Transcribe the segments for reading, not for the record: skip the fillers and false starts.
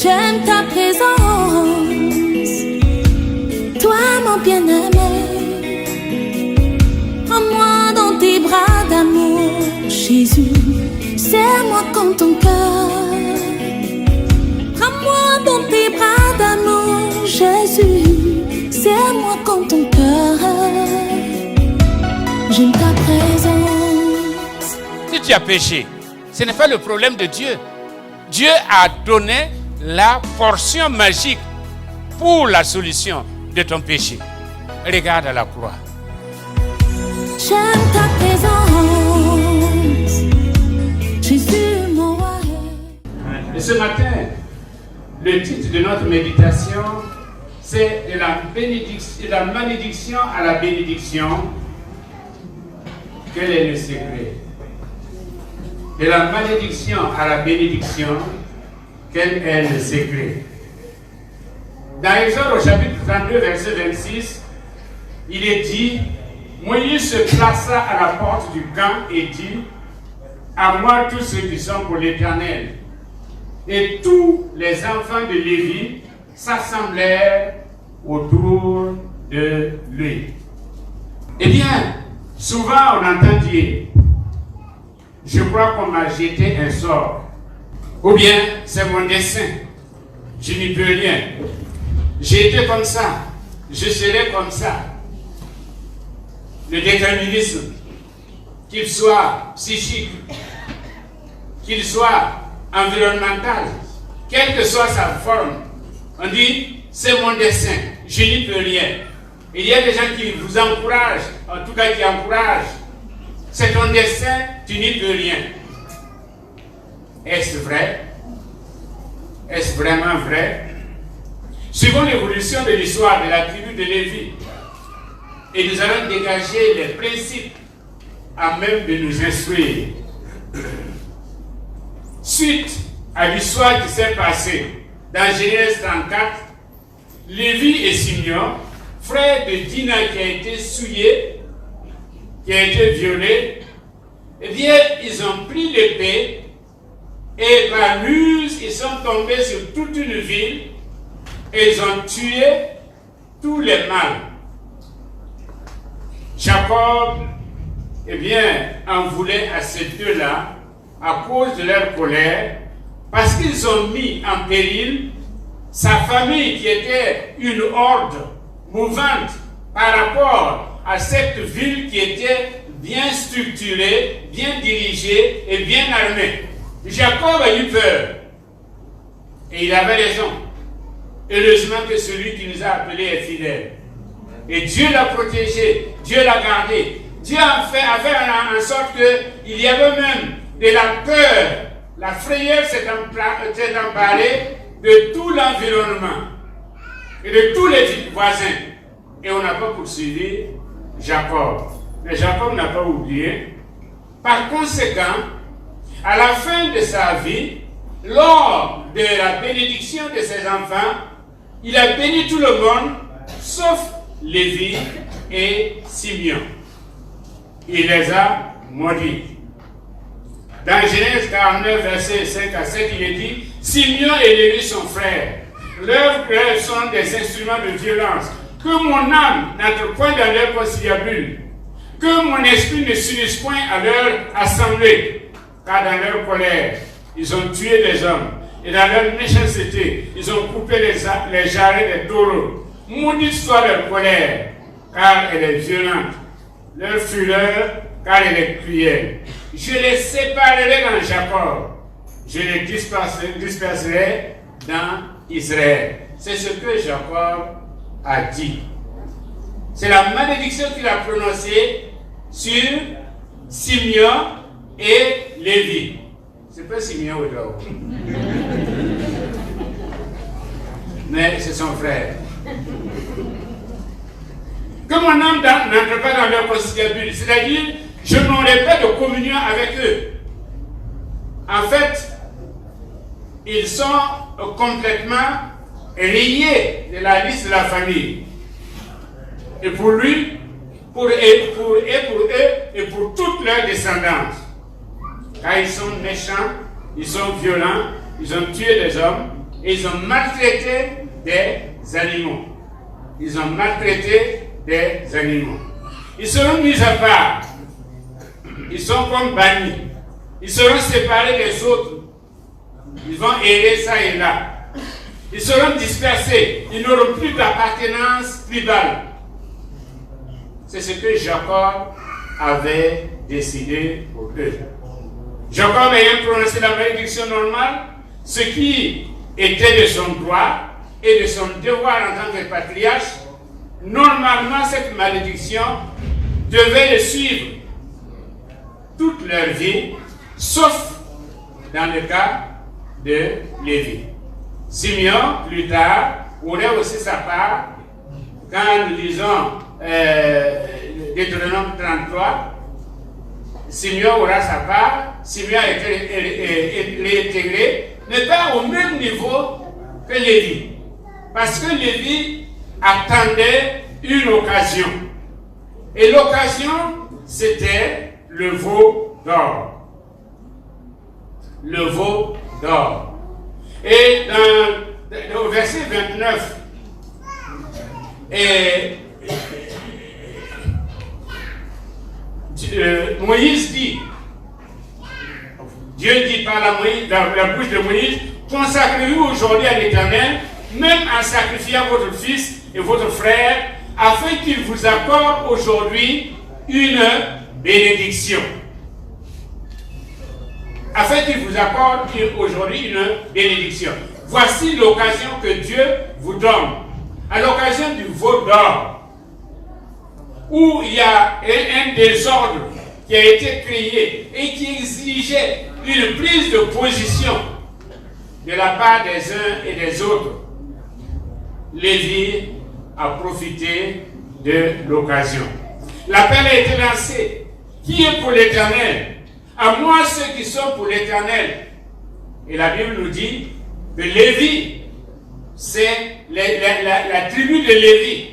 J'aime ta présence, toi mon bien-aimé. Prends-moi dans tes bras d'amour, Jésus. Serre-moi comme ton cœur. Prends-moi dans tes bras d'amour, Jésus. Serre-moi comme ton cœur. J'aime ta présence. Si tu as péché, ce n'est pas le problème de Dieu. Dieu a donné la portion magique pour la solution de ton péché. Regarde à la croix. J'aime ta présence, Jésus mon roi. Et ce matin, le titre de notre méditation, c'est de la malédiction à la bénédiction. Quel est le secret? De la malédiction à la bénédiction, quel est le secret? Dans Exode au chapitre 32, verset 26, il est dit, Moïse se plaça à la porte du camp et dit, à moi tous ceux qui sont pour l'Éternel. Et tous les enfants de Lévi s'assemblèrent autour de lui. Eh bien, souvent on entend dire, je crois qu'on m'a jeté un sort. Ou bien, c'est mon dessein. Je n'y peux rien. J'ai été comme ça. Je serai comme ça. Le déterminisme, qu'il soit psychique, qu'il soit environnemental, quelle que soit sa forme, on dit, c'est mon dessein. Je n'y peux rien. Il y a des gens qui vous encouragent, en tout cas qui encouragent. C'est ton destin, tu n'y peux rien. Est-ce vrai? Est-ce vraiment vrai? Suivons l'évolution de l'histoire de la tribu de Lévi, et nous allons dégager les principes à même de nous instruire. Suite à l'histoire qui s'est passée dans Genèse 34, Lévi et Simeon, frère de Dina qui a été souillé, qui a été violé, eh bien, ils ont pris l'épée et par ruse, ils sont tombés sur toute une ville et ils ont tué tous les mâles. Jacob, eh bien, en voulait à ces deux-là à cause de leur colère, parce qu'ils ont mis en péril sa famille qui était une horde mouvante par rapport à cette ville qui était bien structurée, bien dirigée et bien armée. Jacob a eu peur. Et il avait raison. Heureusement que celui qui nous a appelés est fidèle. Et Dieu l'a protégé, Dieu l'a gardé. Dieu a fait en sorte qu'il y avait même de la peur. La frayeur s'est emparée de tout l'environnement et de tous les voisins. Et on n'a pas poursuivi Jacob. Mais Jacob n'a pas oublié. Par conséquent, à la fin de sa vie, lors de la bénédiction de ses enfants, il a béni tout le monde, sauf Lévi et Simeon. Il les a maudits. Dans Genèse 49, verset 5 à 7, il est dit, Simeon et Lévi sont frères. Leurs cœurs sont des instruments de violence. Que mon âme n'entre point dans leur conciliabule. Que mon esprit ne s'unisse point à leur assemblée. Car dans leur colère, ils ont tué les hommes. Et dans leur méchanceté, ils ont coupé les jarrets des taureaux. Maudite soit leur colère, car elle est violente. Leur fureur, car elle est cruelle. Je les séparerai dans Jacob. Je les disperserai dans Israël. C'est ce que Jacob a dit. C'est la malédiction qu'il a prononcée sur Simeon et Lévi. C'est pas Simeon ou là. Mais c'est son frère. Que mon âme n'entre pas dans leur conciliabule, c'est-à-dire, je n'aurai pas de communion avec eux. En fait, ils sont complètement rayés de la liste de la famille. Et pour lui, pour eux et pour toute leur descendance. Car ils sont méchants, ils sont violents, ils ont tué des hommes, et ils ont maltraité des animaux. Ils ont maltraité des animaux. Ils seront mis à part. Ils sont comme bannis. Ils seront séparés des autres. Ils vont errer ça et là. Ils seront dispersés. Ils n'auront plus d'appartenance tribale. C'est ce que Jacob avait décidé pour eux. Jacob ayant prononcé la malédiction normale, ce qui était de son droit et de son devoir en tant que patriarche, normalement cette malédiction devait le suivre toute leur vie, sauf dans le cas de Lévi. Simeon, plus tard, aurait aussi sa part quand nous lisons Deutéronome 33. Simeon aura sa part. Simeon a été réintégré, mais pas au même niveau que Lévi. Parce que Lévi attendait une occasion. Et l'occasion, c'était le veau d'or. Le veau d'or. Et au verset 29, Moïse dit, Dieu dit par la bouche de Moïse, consacrez-vous aujourd'hui à l'Éternel, même en sacrifiant votre fils et votre frère, afin qu'il vous accorde aujourd'hui une bénédiction. Afin qu'il vous accorde aujourd'hui une bénédiction. Voici l'occasion que Dieu vous donne. À l'occasion du veau d'or, où il y a un désordre qui a été créé et qui exigeait une prise de position de la part des uns et des autres, Lévi a profité de l'occasion. L'appel a été lancé. Qui est pour l'Éternel? À moi ceux qui sont pour l'Éternel. Et la Bible nous dit que Lévi, c'est la tribu de Lévi,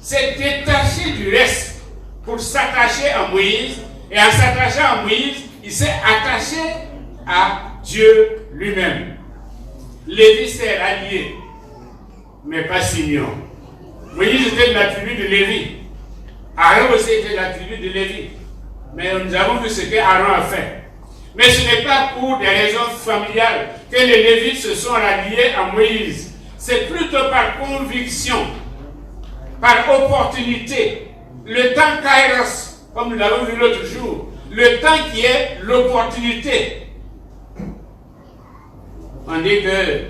s'est détaché du reste pour s'attacher à Moïse. Et en s'attachant à Moïse, il s'est attaché à Dieu lui-même. Lévi s'est rallié, mais pas Simeon. Moïse était de la tribu de Lévi. Aaron aussi était de la tribu de Lévi. Mais nous avons vu ce qu'Aaron a fait. Mais ce n'est pas pour des raisons familiales que les Lévites se sont ralliés à Moïse. C'est plutôt par conviction, par opportunité. Le temps kairos, comme nous l'avons vu l'autre jour, le temps qui est l'opportunité. On dit que,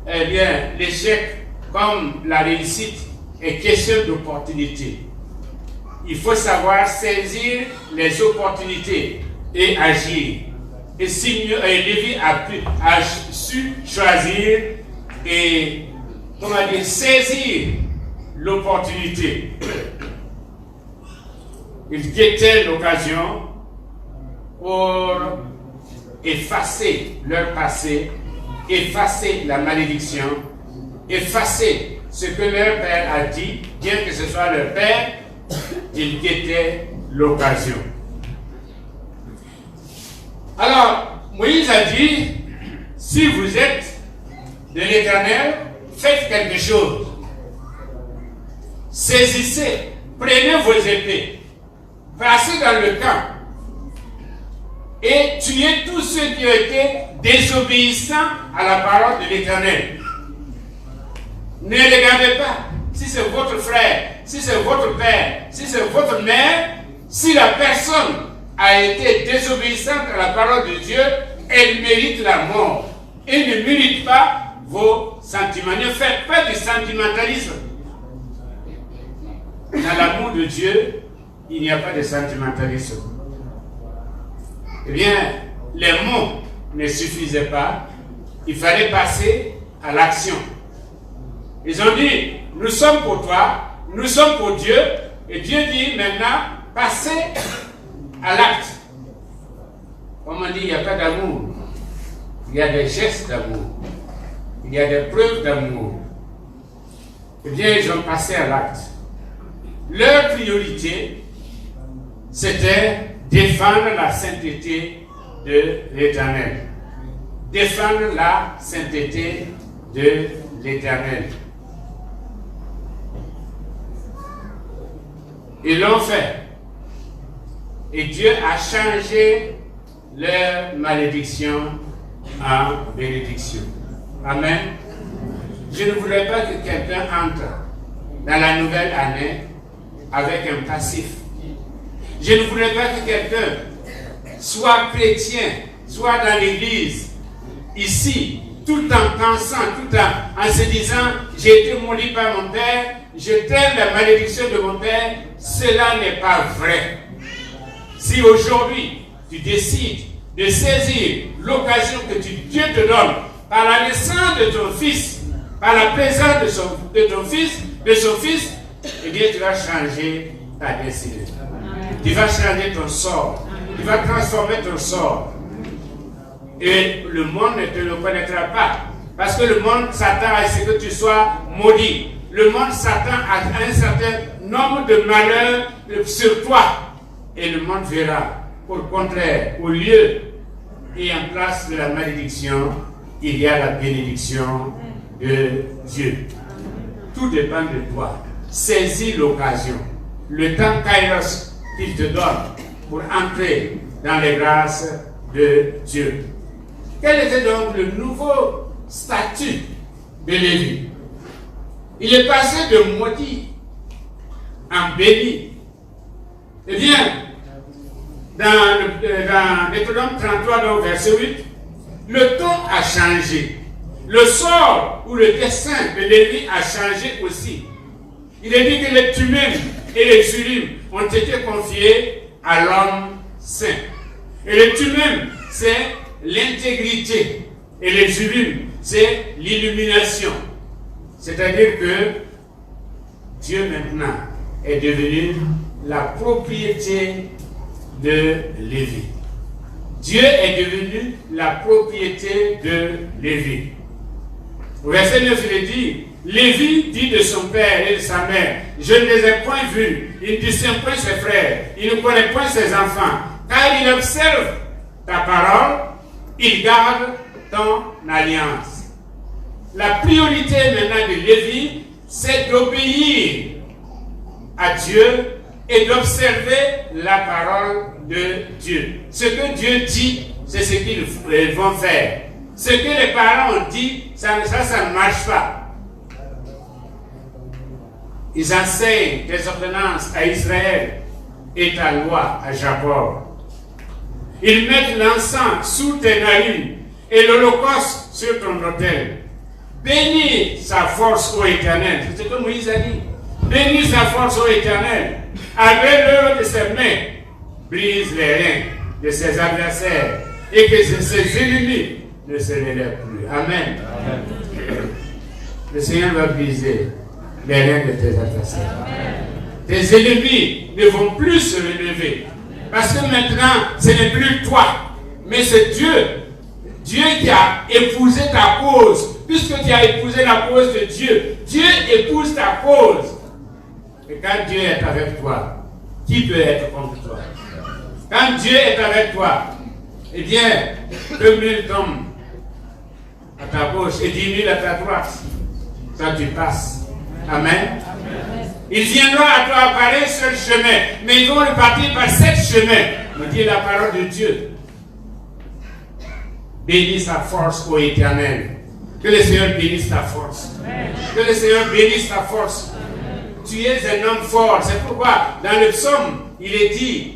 eh bien, l'échec comme la réussite est question d'opportunité. Il faut savoir saisir les opportunités et agir. Et Lévi a su choisir et, saisir l'opportunité. Il guettait l'occasion pour effacer leur passé, effacer la malédiction, effacer ce que leur père a dit, bien que ce soit leur père. Il guettait l'occasion. Alors, Moïse a dit, si vous êtes de l'Éternel, faites quelque chose. Saisissez, prenez vos épées, passez dans le camp et tuez tous ceux qui ont été désobéissants à la parole de l'Éternel. Ne regardez pas. Si c'est votre frère, si c'est votre père, si c'est votre mère, si la personne a été désobéissante à la parole de Dieu, elle mérite la mort. Elle ne mérite pas vos sentiments. Ne faites pas du sentimentalisme. Dans l'amour de Dieu, il n'y a pas de sentimentalisme. Eh bien, les mots ne suffisaient pas. Il fallait passer à l'action. Ils ont dit, nous sommes pour toi, nous sommes pour Dieu, et Dieu dit maintenant, passez à l'acte. Comme on dit, il n'y a pas d'amour. Il y a des gestes d'amour. Il y a des preuves d'amour. Eh bien, ils ont passé à l'acte. Leur priorité, c'était défendre la sainteté de l'Éternel. défendre la sainteté de l'Éternel. Ils l'ont fait. Et Dieu a changé leur malédiction en bénédiction. Amen. Je ne voudrais pas que quelqu'un entre dans la nouvelle année avec un passif. Je ne voudrais pas que quelqu'un soit chrétien, soit dans l'église, ici, tout en pensant, tout en se disant, j'ai été maudit par mon père, je traîne la malédiction de mon père. Cela n'est pas vrai. Si aujourd'hui, tu décides de saisir l'occasion que Dieu te donne par la naissance de ton fils, par la présence de ton fils, de son fils, eh bien, tu vas changer ta destinée. Tu vas changer ton sort. Tu vas transformer ton sort. Et le monde ne te le connaîtra pas. Parce que le monde s'attend à ce que tu sois maudit. Le monde s'attend à un certain nombre de malheurs sur toi. Et le monde verra. Au contraire, au lieu et en place de la malédiction, il y a la bénédiction de Dieu. Tout dépend de toi. Saisis l'occasion, le temps kairos qu'il te donne pour entrer dans les grâces de Dieu. Quel était donc le nouveau statut de Lévi? Il est passé de maudit en béni. Eh bien, dans Deutéronome 33, donc, verset 8, le ton a changé. Le sort ou le destin de Lévi a changé aussi. Il est dit que les Thummim et les Urim ont été confiés à l'homme saint. Et les Thummim, c'est l'intégrité. Et les Urim, c'est l'illumination. C'est-à-dire que Dieu maintenant est devenu la propriété de Lévi. Dieu est devenu la propriété de Lévi. Au verset 9, il est dit, Lévi dit de son père et de sa mère, je ne les ai point vus, il ne distingue point ses frères, il ne connaît point ses enfants, car il observe ta parole, il garde ton alliance. La priorité maintenant de Lévi, c'est d'obéir à Dieu et d'observer la parole de Dieu. Ce que Dieu dit, c'est ce qu'ils vont faire. Ce que les parents ont dit, ça ne marche pas. Ils enseignent des ordonnances à Israël et ta loi à Jacob. Ils mettent l'encens sous tes narines et l'holocauste sur ton autel. Bénis sa force ô Éternel. C'est ce que Moïse a dit. Bénis sa force ô Éternel. Avec l'œuvre de ses mains, brise les reins de ses adversaires et que ses ennemis ne se relèvent plus. Amen. Amen. Le Seigneur va briser les reins de tes adversaires. Amen. Tes ennemis ne vont plus se relever. Parce que maintenant, ce n'est plus toi, mais c'est Dieu. Dieu qui a épousé ta cause. Puisque tu as épousé la cause de Dieu, Dieu épouse ta cause. Et quand Dieu est avec toi, qui peut être contre toi? Quand Dieu est avec toi, eh bien, 2000 tombent à ta gauche et 10 000 à ta droite. Ça, tu passes. Amen. Ils viendront à toi par un seul chemin, mais ils vont repartir par 7 chemins, nous dit la parole de Dieu. Bénis sa force, ô Éternel. Que le Seigneur bénisse ta force. Amen. Que le Seigneur bénisse ta force. Amen. Tu es un homme fort. C'est pourquoi dans le psaume, il est dit,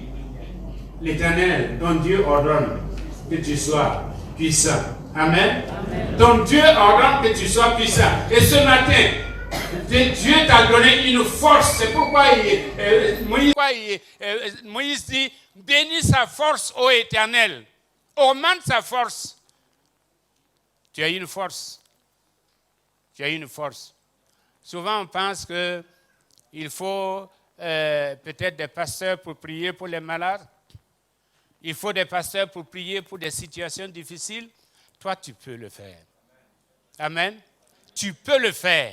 l'Éternel, ton Dieu ordonne que tu sois puissant. Amen. Amen. Ton Dieu ordonne que tu sois puissant. Et ce matin, Dieu t'a donné une force. C'est pourquoi Moïse dit, bénis sa force, ô Éternel. Augmente sa force. Tu as une force. Tu as une force. Souvent, on pense qu'il faut peut-être des pasteurs pour prier pour les malades. Il faut des pasteurs pour prier pour des situations difficiles. Toi, tu peux le faire. Amen. Tu peux le faire.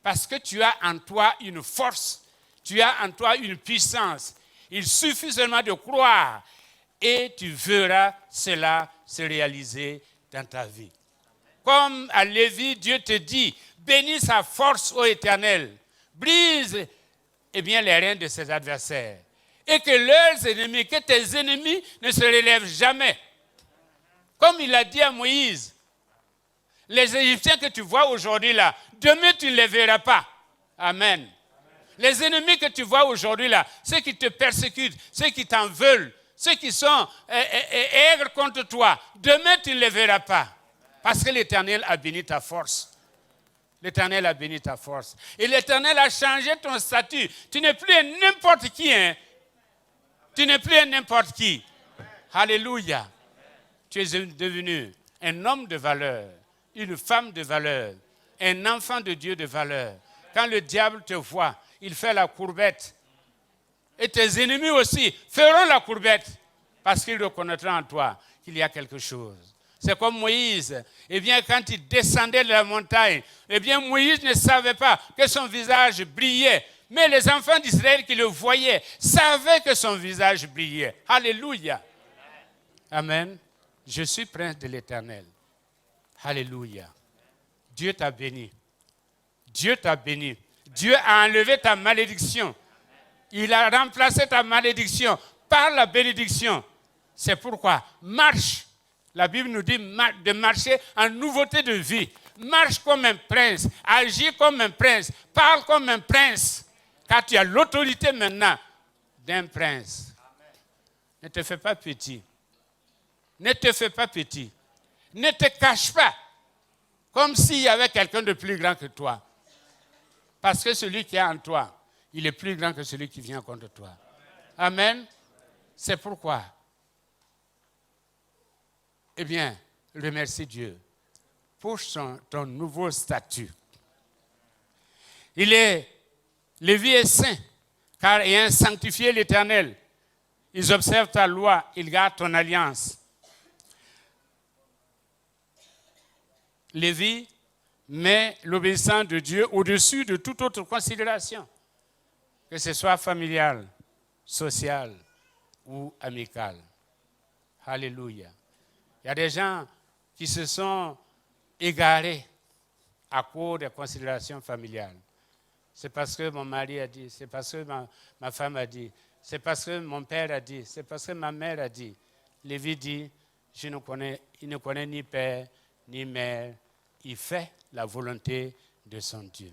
Parce que tu as en toi une force. Tu as en toi une puissance. Il suffit seulement de croire. Et tu verras cela se réaliser dans ta vie. Comme à Lévi, Dieu te dit, bénis sa force, ô Éternel, brise les reins de ses adversaires, et que leurs ennemis, que tes ennemis ne se relèvent jamais. Comme il a dit à Moïse, les Égyptiens que tu vois aujourd'hui là, demain tu ne les verras pas. Amen. Les ennemis que tu vois aujourd'hui là, ceux qui te persécutent, ceux qui t'en veulent, ceux qui sont aigres contre toi, demain tu ne les verras pas. Parce que l'Éternel a béni ta force. L'Éternel a béni ta force. Et l'Éternel a changé ton statut. Tu n'es plus n'importe qui. Hein? Tu n'es plus n'importe qui. Alléluia. Tu es devenu un homme de valeur, une femme de valeur, un enfant de Dieu de valeur. Quand le diable te voit, il fait la courbette. Et tes ennemis aussi feront la courbette parce qu'ils reconnaîtront en toi qu'il y a quelque chose. C'est comme Moïse. Quand il descendait de la montagne, Moïse ne savait pas que son visage brillait. Mais les enfants d'Israël qui le voyaient savaient que son visage brillait. Alléluia. Amen. Je suis prince de l'Éternel. Alléluia. Dieu t'a béni. Dieu t'a béni. Dieu a enlevé ta malédiction. Il a remplacé ta malédiction par la bénédiction. C'est pourquoi marche. La Bible nous dit de marcher en nouveauté de vie. Marche comme un prince, agis comme un prince, parle comme un prince. Car tu as l'autorité maintenant d'un prince. Ne te fais pas petit. Ne te fais pas petit. Ne te cache pas comme s'il y avait quelqu'un de plus grand que toi. Parce que celui qui est en toi, il est plus grand que celui qui vient contre toi. Amen. C'est pourquoi, remercie Dieu pour ton nouveau statut. Lévi est saint, car ayant sanctifié l'Éternel, ils observent ta loi, ils gardent ton alliance. Lévi met l'obéissance de Dieu au-dessus de toute autre considération, que ce soit familiale, sociale ou amicale. Alléluia. Il y a des gens qui se sont égarés à cause des considérations familiales. C'est parce que mon mari a dit, c'est parce que ma femme a dit, c'est parce que mon père a dit, c'est parce que ma mère a dit. Lévi dit, il ne connaît ni père ni mère, il fait la volonté de son Dieu.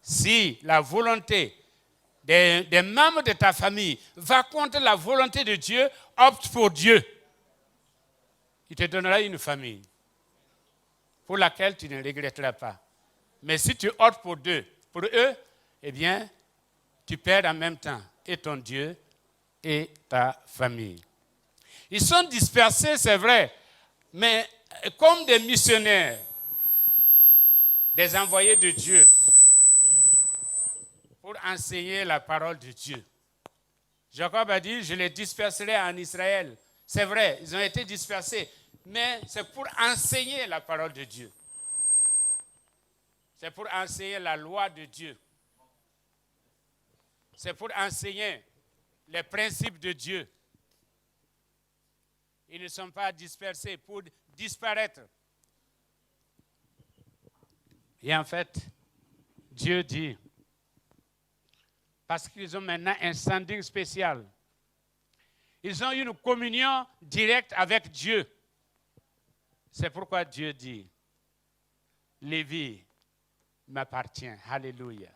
Si la volonté des membres de ta famille va contre la volonté de Dieu, opte pour Dieu. Il te donnera une famille pour laquelle tu ne regretteras pas. Mais si tu optes pour eux, tu perds en même temps et ton Dieu et ta famille. Ils sont dispersés, c'est vrai, mais comme des missionnaires, des envoyés de Dieu pour enseigner la parole de Dieu. Jacob a dit, je les disperserai en Israël. C'est vrai, ils ont été dispersés, mais c'est pour enseigner la parole de Dieu. C'est pour enseigner la loi de Dieu. C'est pour enseigner les principes de Dieu. Ils ne sont pas dispersés pour disparaître. Et en fait, Dieu dit, parce qu'ils ont maintenant un standing spécial, ils ont une communion directe avec Dieu. C'est pourquoi Dieu dit, Lévi m'appartient. Alléluia.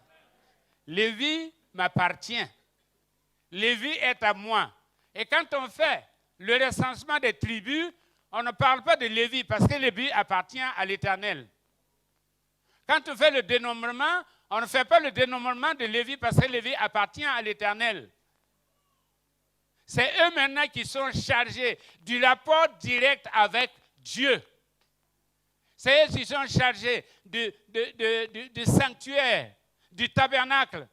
Lévi m'appartient. Lévi est à moi. Et quand on fait le recensement des tribus, on ne parle pas de Lévi parce que Lévi appartient à l'Éternel. Quand on fait le dénombrement, on ne fait pas le dénombrement de Lévi parce que Lévi appartient à l'Éternel. C'est eux maintenant qui sont chargés du rapport direct avec Dieu. C'est eux qui sont chargés du sanctuaire, du tabernacle.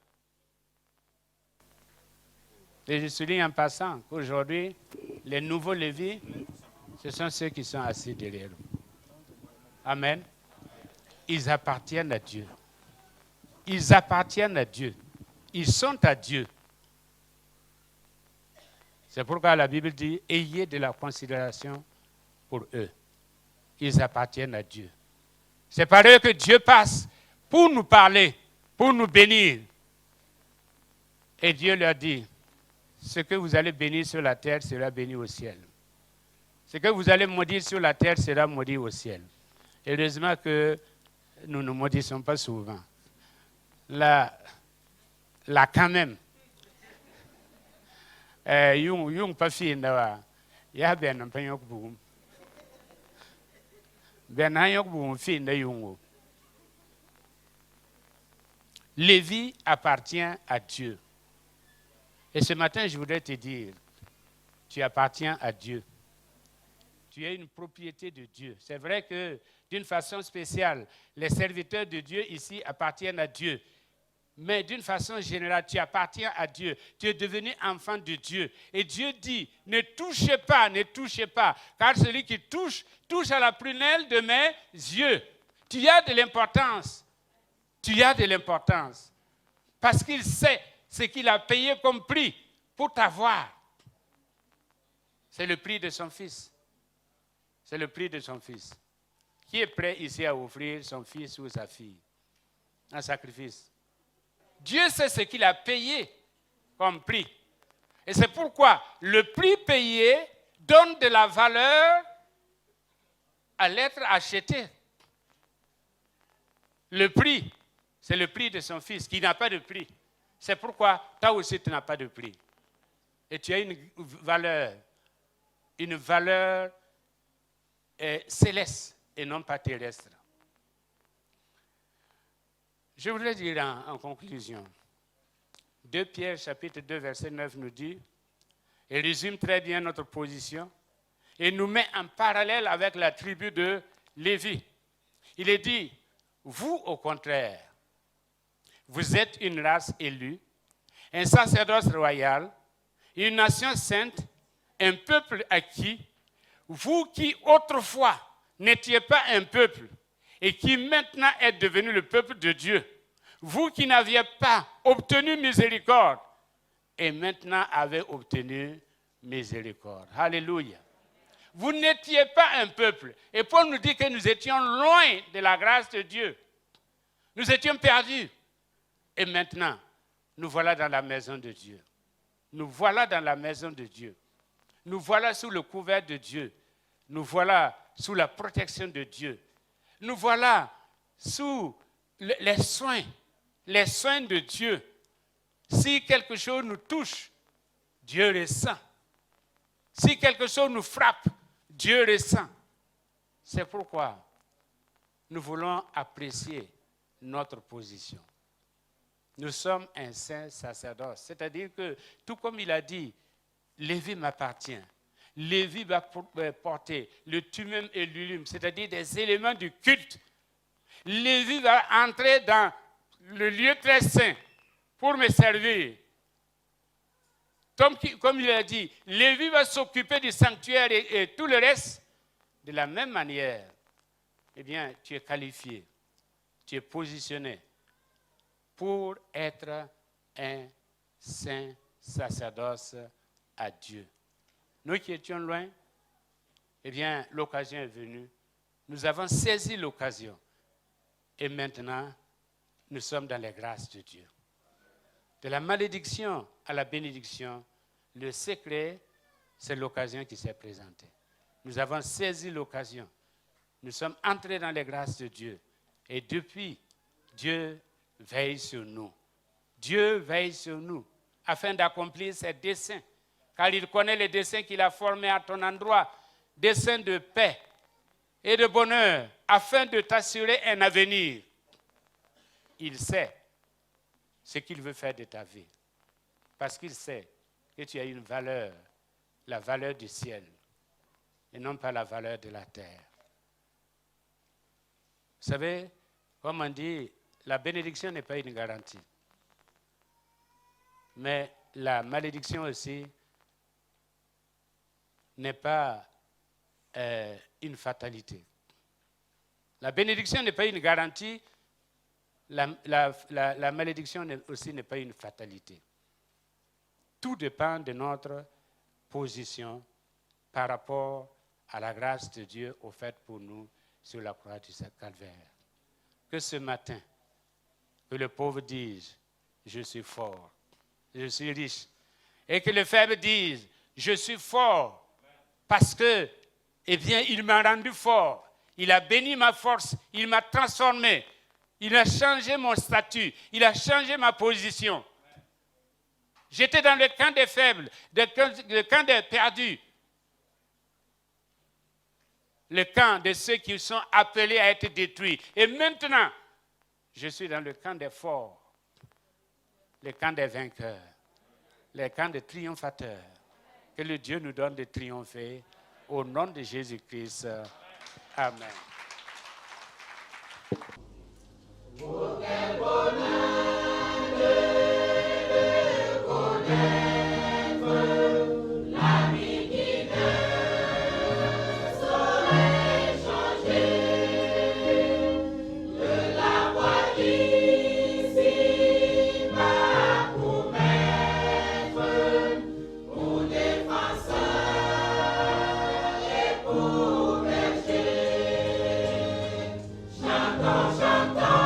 Et je souligne en passant qu'aujourd'hui, les nouveaux Lévites, ce sont ceux qui sont assis derrière nous. Amen. Ils appartiennent à Dieu. Ils appartiennent à Dieu. Ils sont à Dieu. C'est pourquoi la Bible dit, ayez de la considération pour eux. ils appartiennent à Dieu. C'est par eux que Dieu passe pour nous parler, pour nous bénir. Et Dieu leur dit, ce que vous allez bénir sur la terre sera béni au ciel. Ce que vous allez maudire sur la terre sera maudit au ciel. Heureusement que nous ne maudissons pas souvent. Là quand même. Yung pas fi ndawa. Ya ben pa yok bu. Ben ha yok bu fi nda yung. Lévi appartient à Dieu. Et ce matin, je voudrais te dire, tu appartiens à Dieu. Tu es une propriété de Dieu. C'est vrai que d'une façon spéciale, les serviteurs de Dieu ici appartiennent à Dieu. Mais d'une façon générale, tu appartiens à Dieu. Tu es devenu enfant de Dieu. Et Dieu dit, ne touchez pas, car celui qui touche, touche à la prunelle de mes yeux. Tu as de l'importance. Tu as de l'importance. Parce qu'il sait ce qu'il a payé comme prix pour t'avoir. C'est le prix de son fils. C'est le prix de son fils. Qui est prêt ici à offrir son fils ou sa fille en sacrifice? Dieu sait ce qu'il a payé comme prix. Et c'est pourquoi le prix payé donne de la valeur à l'être acheté. Le prix, c'est le prix de son fils qui n'a pas de prix. C'est pourquoi toi aussi tu n'as pas de prix. Et tu as une valeur céleste et non pas terrestre. Je voudrais dire en conclusion, 2 Pierre chapitre 2 verset 9 nous dit, et résume très bien notre position, et nous met en parallèle avec la tribu de Lévi. Il est dit, vous au contraire, vous êtes une race élue, un sacerdoce royal, une nation sainte, un peuple acquis, vous qui autrefois n'étiez pas un peuple et qui maintenant êtes devenu le peuple de Dieu, vous qui n'aviez pas obtenu miséricorde et maintenant avez obtenu miséricorde. Alléluia. Vous n'étiez pas un peuple. Et Paul nous dit que nous étions loin de la grâce de Dieu. Nous étions perdus. Et maintenant, nous voilà dans la maison de Dieu. Nous voilà dans la maison de Dieu. Nous voilà sous le couvert de Dieu. Nous voilà sous la protection de Dieu. Nous voilà sous les soins de Dieu. Si quelque chose nous touche, Dieu ressent. Si quelque chose nous frappe, Dieu ressent. C'est pourquoi nous voulons apprécier notre position. Nous sommes un saint sacerdoce. C'est-à-dire que, tout comme il a dit, Lévi m'appartient. Lévi va porter le tumum et l'urim, c'est-à-dire des éléments du culte. Lévi va entrer dans le lieu très saint pour me servir. Comme il a dit, Lévi va s'occuper du sanctuaire et tout le reste. De la même manière, eh bien, tu es qualifié, tu es positionné pour être un saint sacerdoce à Dieu. Nous qui étions loin, eh bien, l'occasion est venue. Nous avons saisi l'occasion. Et maintenant, nous sommes dans les grâces de Dieu. De la malédiction à la bénédiction, le secret, c'est l'occasion qui s'est présentée. Nous avons saisi l'occasion. Nous sommes entrés dans les grâces de Dieu. Et depuis, Dieu veille sur nous. Dieu veille sur nous afin d'accomplir ses desseins. Car il connaît les desseins qu'il a formés à ton endroit, desseins de paix et de bonheur, afin de t'assurer un avenir. Il sait ce qu'il veut faire de ta vie. Parce qu'il sait que tu as une valeur, la valeur du ciel, et non pas la valeur de la terre. Vous savez, comme on dit, la bénédiction n'est pas une garantie. Mais la malédiction aussi n'est pas une fatalité. La bénédiction n'est pas une garantie, la malédiction aussi n'est pas une fatalité. Tout dépend de notre position par rapport à la grâce de Dieu offerte pour nous sur la croix du calvaire. Que ce matin, que le pauvre dise, je suis fort, je suis riche. Et que le faible dise, je suis fort, parce que, eh bien, il m'a rendu fort. Il a béni ma force, il m'a transformé. Il a changé mon statut, il a changé ma position. J'étais dans le camp des faibles, le camp des perdus. Le camp de ceux qui sont appelés à être détruits. Et maintenant, je suis dans le camp des forts, le camp des vainqueurs, le camp des triomphateurs. Que le Dieu nous donne de triompher au nom de Jésus-Christ. Amen. Oh, quel bonheur de connaître l'ami qui ne saurait changer, de l'avoir ici bas pour maître, pour défenseur et pour berger. Chantons, chantons.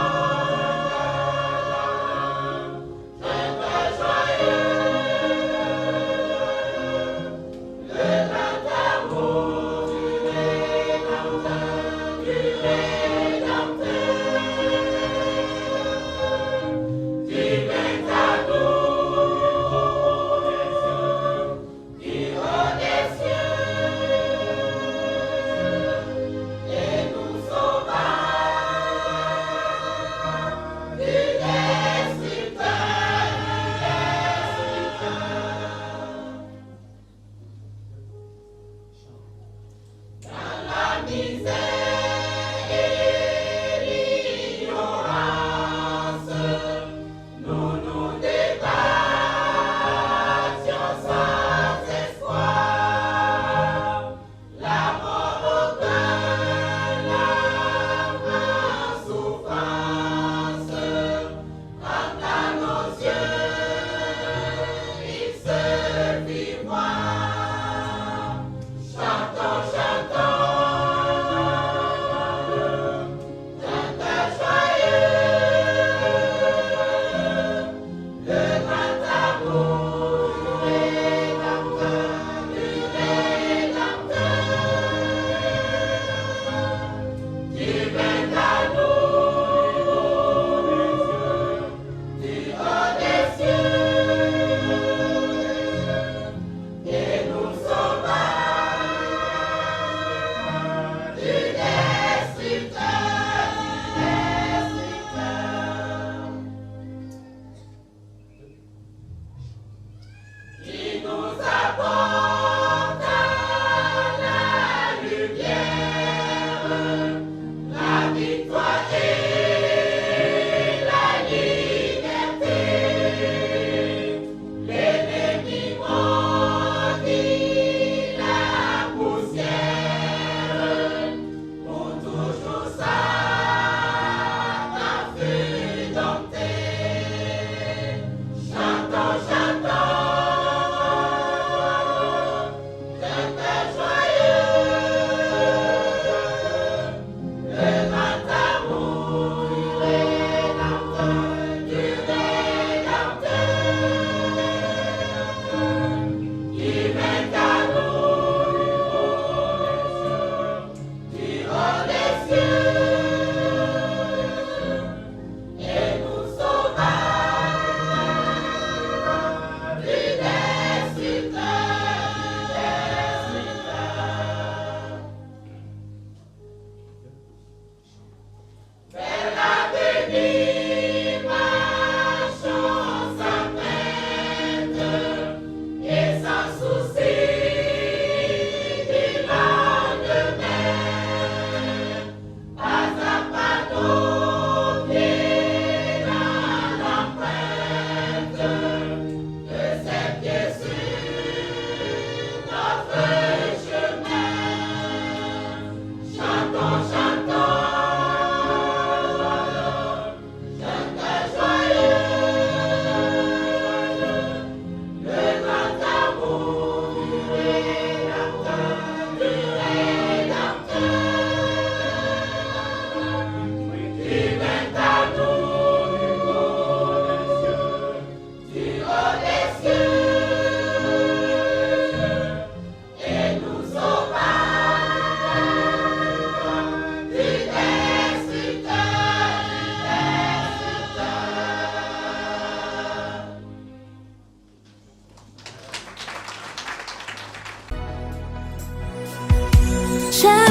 Chaque